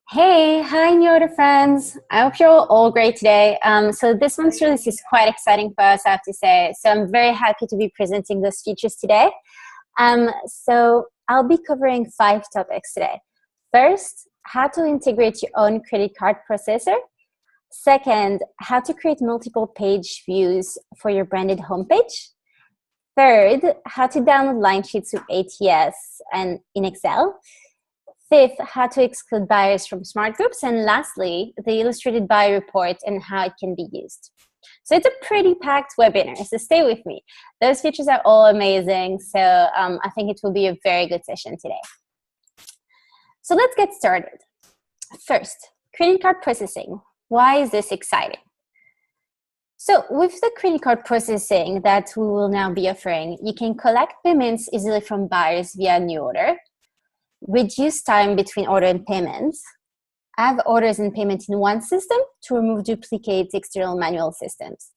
Hi, New Order friends. I hope you're all great today. So this month's release is quite exciting for us, I have to say. So I'm very happy to be presenting those features today. So I'll be covering 5 topics today. First, how to integrate your own credit card processor. Second, how to create multiple page views for your branded homepage. Third, how to download line sheets with ATS and in Excel. Fifth, how to exclude buyers from smart groups. And lastly, the illustrated buyer report and how it can be used. So it's a pretty packed webinar, so stay with me. Those features are all amazing, so I think it will be a very good session today. So let's get started. First, credit card processing. Why is this exciting? So with the credit card processing that we will now be offering, you can collect payments easily from buyers via new order, reduce time between order and payments, have orders and payment in one system to remove duplicate external manual systems,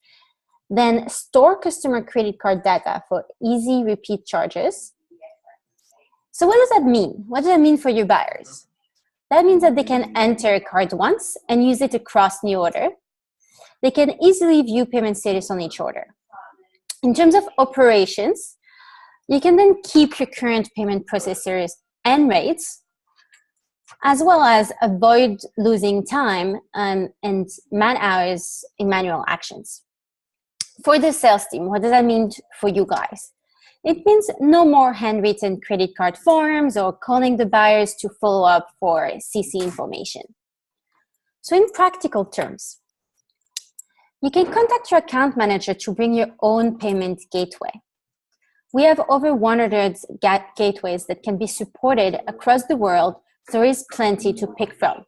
then store customer credit card data for easy repeat charges. So what does that mean? What does that mean for your buyers? That means that they can enter a card once and use it across new order. They can easily view payment status on each order. In terms of operations, you can then keep your current payment processors and rates, as well as avoid losing time and man hours in manual actions. For the sales team, what does that mean for you guys? It means no more handwritten credit card forms or calling the buyers to follow up for CC information. So in practical terms, you can contact your account manager to bring your own payment gateway. We have over 100 gateways that can be supported across the world. There is plenty to pick from.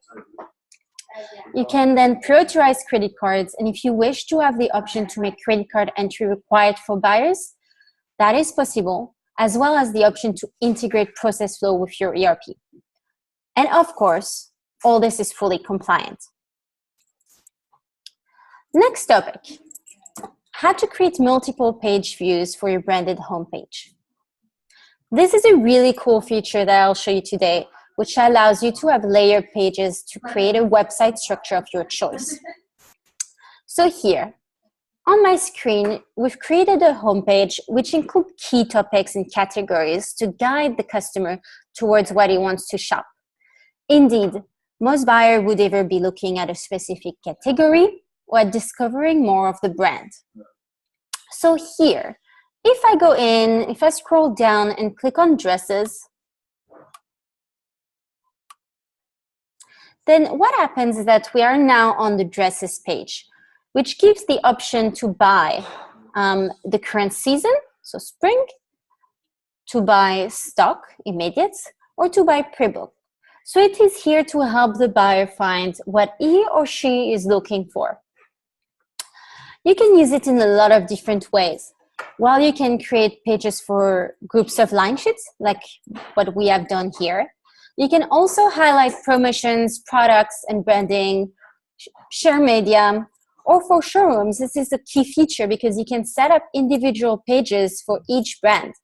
You can then prioritize credit cards, and if you wish to have the option to make credit card entry required for buyers, that is possible, as well as the option to integrate process flow with your ERP. And of course, all this is fully compliant. Next topic. How to create multiple page views for your branded homepage. This is a really cool feature that I'll show you today, which allows you to have layered pages to create a website structure of your choice. So here, on my screen, we've created a homepage which includes key topics and categories to guide the customer towards what he wants to shop. Indeed, most buyers would either be looking at a specific category or discovering more of the brand. So here, if I scroll down and click on dresses, then what happens is that we are now on the dresses page, which gives the option to buy the current season, so spring, to buy stock, immediate, or to buy pre-book. So it is here to help the buyer find what he or she is looking for. You can use it in a lot of different ways. While you can create pages for groups of line sheets, like what we have done here, you can also highlight promotions, products, and branding, share media, or for showrooms. This is a key feature because you can set up individual pages for each brand.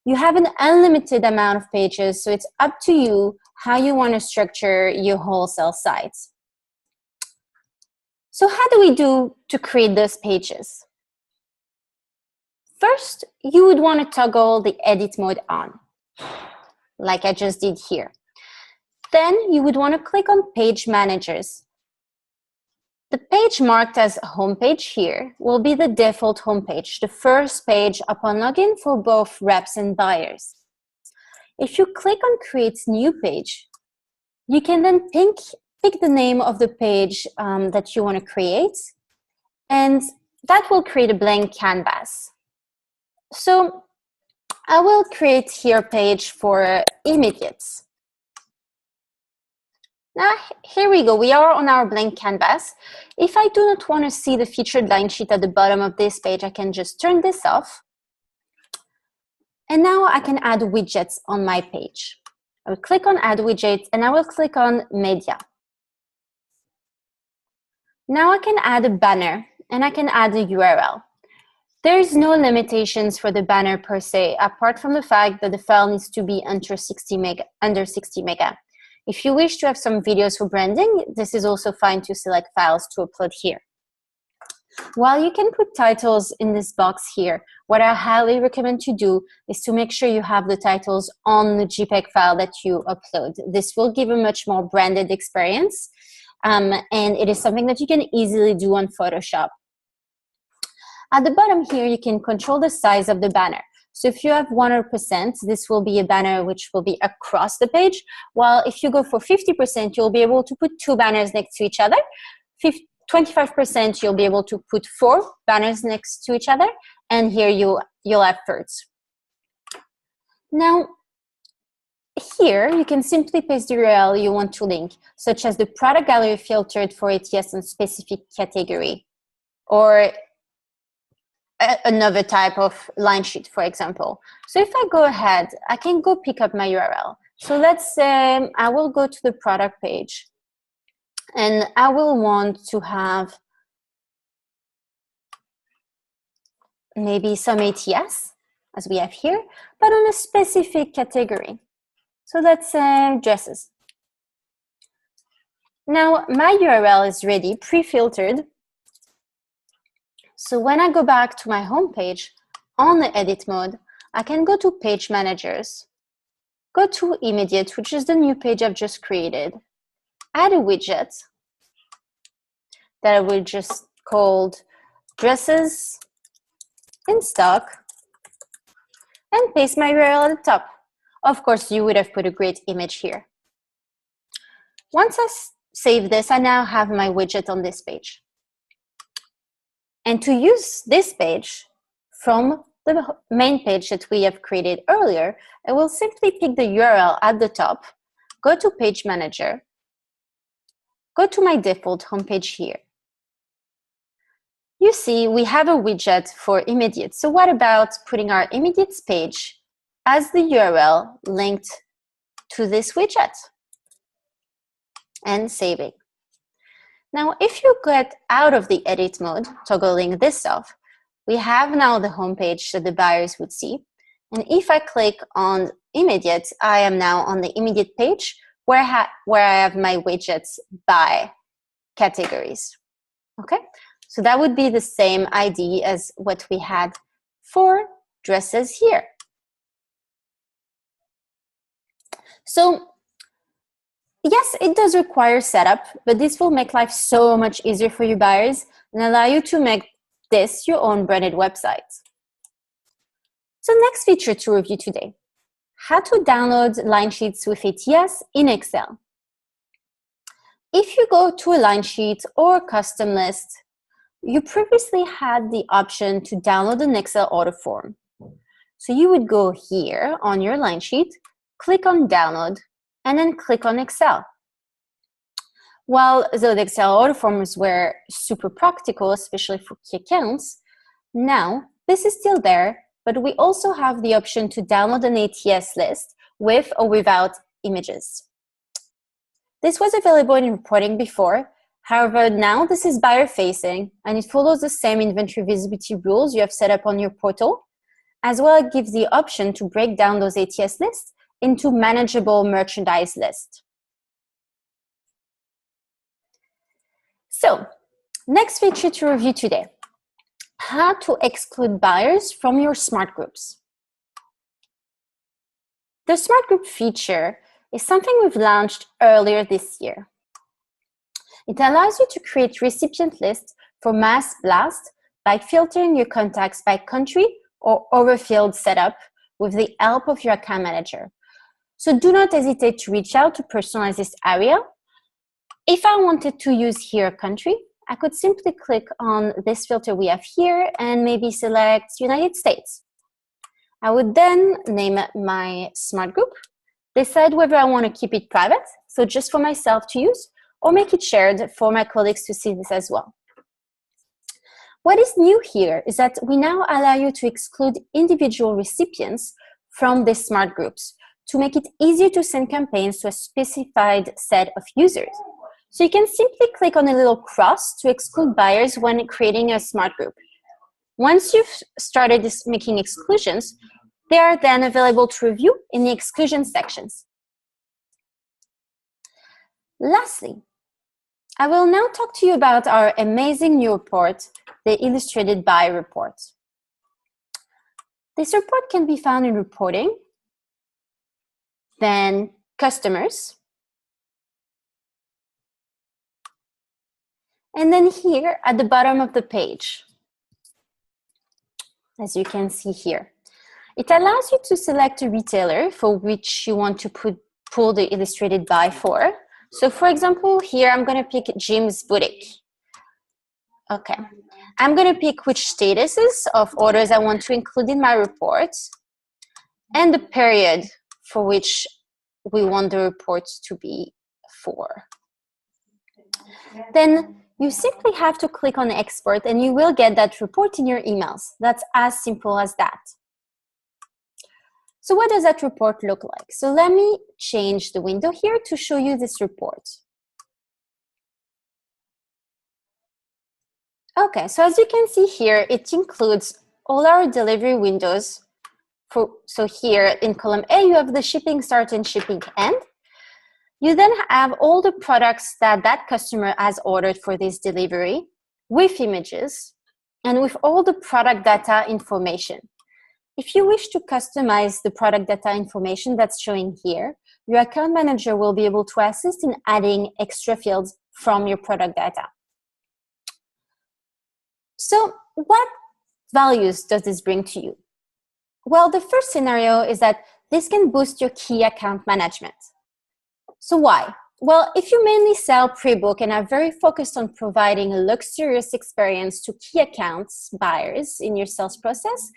You have an unlimited amount of pages, so it's up to you how you want to structure your wholesale sites. So how do we do to create those pages? First, you would want to toggle the edit mode on, like I just did here. Then you would want to click on Page Managers. The page marked as Homepage here will be the default homepage, the first page upon login for both reps and buyers. If you click on Create New Page, you can then pick the name of the page that you want to create, and that will create a blank canvas. So I will create here a page for immediates. Now, here we go. We are on our blank canvas. If I do not want to see the featured line sheet at the bottom of this page, I can just turn this off. And now I can add widgets on my page. I will click on Add Widgets, and I will click on Media. Now I can add a banner, and I can add a URL. There is no limitations for the banner per se, apart from the fact that the file needs to be under 60 mega. If you wish to have some videos for branding, this is also fine to select files to upload here. While you can put titles in this box here, what I highly recommend to do is to make sure you have the titles on the JPEG file that you upload. This will give a much more branded experience, and it is something that you can easily do on Photoshop. At the bottom here, you can control the size of the banner. So if you have 100%, this will be a banner which will be across the page, while if you go for 50%, you'll be able to put 2 banners next to each other. 25%, you'll be able to put 4 banners next to each other, and here you'll have thirds. Now, here you can simply paste the URL you want to link, such as the product gallery filtered for ATS on specific category, or another type of line sheet, for example. So if I go ahead, I can go pick up my URL. So let's say I will go to the product page, and I will want to have maybe some ATS, as we have here, but on a specific category. So let's say dresses. Now, my URL is ready, pre-filtered. So when I go back to my home page, on the edit mode, I can go to Page Managers, go to Immediate, which is the new page I've just created, add a widget that I will just called Dresses in Stock, and paste my URL at the top. Of course, you would have put a great image here. Once I save this, I now have my widget on this page. And to use this page from the main page that we have created earlier, I will simply pick the URL at the top, go to Page Manager, go to my default homepage here. You see, we have a widget for Immediate. So what about putting our Immediate page as the URL linked to this widget and saving? Now, if you get out of the edit mode, toggling this off, we have now the home page that the buyers would see. And if I click on Immediate, I am now on the Immediate page where I have my widgets by categories. Okay? So that would be the same ID as what we had for dresses here. So yes, it does require setup, but this will make life so much easier for you buyers and allow you to make this your own branded website. So next feature to review today, how to download line sheets with ATS in Excel. If you go to a line sheet or a custom list, you previously had the option to download an Excel order form. So you would go here on your line sheet, click on download, and then click on Excel. While the Excel order forms were super practical, especially for key accounts, now this is still there, but we also have the option to download an ATS list with or without images. This was available in reporting before. However, now this is buyer facing and it follows the same inventory visibility rules you have set up on your portal. As well, it gives the option to break down those ATS lists into manageable merchandise lists. So, next feature to review today, how to exclude buyers from your smart groups. The smart group feature is something we've launched earlier this year. It allows you to create recipient lists for mass blast by filtering your contacts by country or overfilled setup with the help of your account manager. So do not hesitate to reach out to personalize this area. If I wanted to use here a country, I could simply click on this filter we have here and maybe select United States. I would then name my smart group, decide whether I want to keep it private, so just for myself to use, or make it shared for my colleagues to see this as well. What is new here is that we now allow you to exclude individual recipients from these smart groups to make it easier to send campaigns to a specified set of users. So you can simply click on a little cross to exclude buyers when creating a smart group. Once you've started making exclusions, they are then available to review in the exclusion sections. Lastly, I will now talk to you about our amazing new report, the Illustrated By report. This report can be found in Reporting, then Customers, and then here at the bottom of the page, as you can see here. It allows you to select a retailer for which you want to pull the Illustrated By for. So for example, here I'm going to pick Jim's Boutique. Okay, I'm going to pick which statuses of orders I want to include in my report and the period for which we want the report to be for. Then you simply have to click on Export and you will get that report in your emails. That's as simple as that. So what does that report look like? So let me change the window here to show you this report. Okay, so as you can see here, it includes all our delivery windows. So here in column A, you have the shipping start and shipping end. You then have all the products that that customer has ordered for this delivery with images and with all the product data information. If you wish to customize the product data information that's showing here, your account manager will be able to assist in adding extra fields from your product data. So what values does this bring to you? Well, the first scenario is that this can boost your key account management. So why? Well, if you mainly sell pre-book and are very focused on providing a luxurious experience to key accounts buyers in your sales process,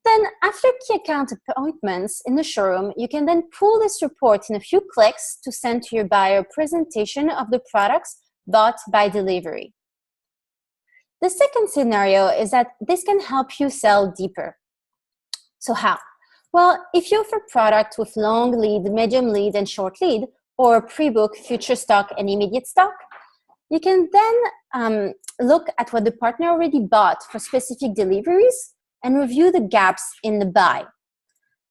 then after key account appointments in the showroom, you can then pull this report in a few clicks to send to your buyer a presentation of the products bought by delivery. The second scenario is that this can help you sell deeper. So how? Well, if you offer product with long lead, medium lead, and short lead, or pre-book, future stock, and immediate stock, you can then look at what the partner already bought for specific deliveries and review the gaps in the buy.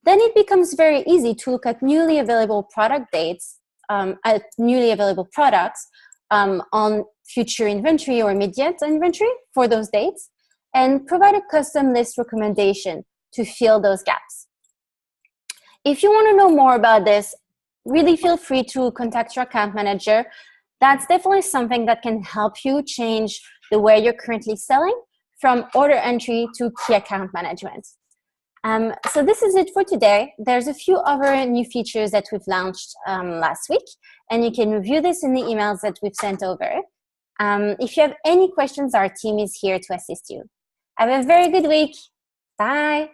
Then it becomes very easy to look at newly available product dates, at newly available products on future inventory or immediate inventory for those dates, and provide a custom list recommendation to fill those gaps. If you want to know more about this, really feel free to contact your account manager. That's definitely something that can help you change the way you're currently selling from order entry to key account management. So this is it for today. There's a few other new features that we've launched last week, and you can review this in the emails that we've sent over. If you have any questions, our team is here to assist you. Have a very good week. Bye.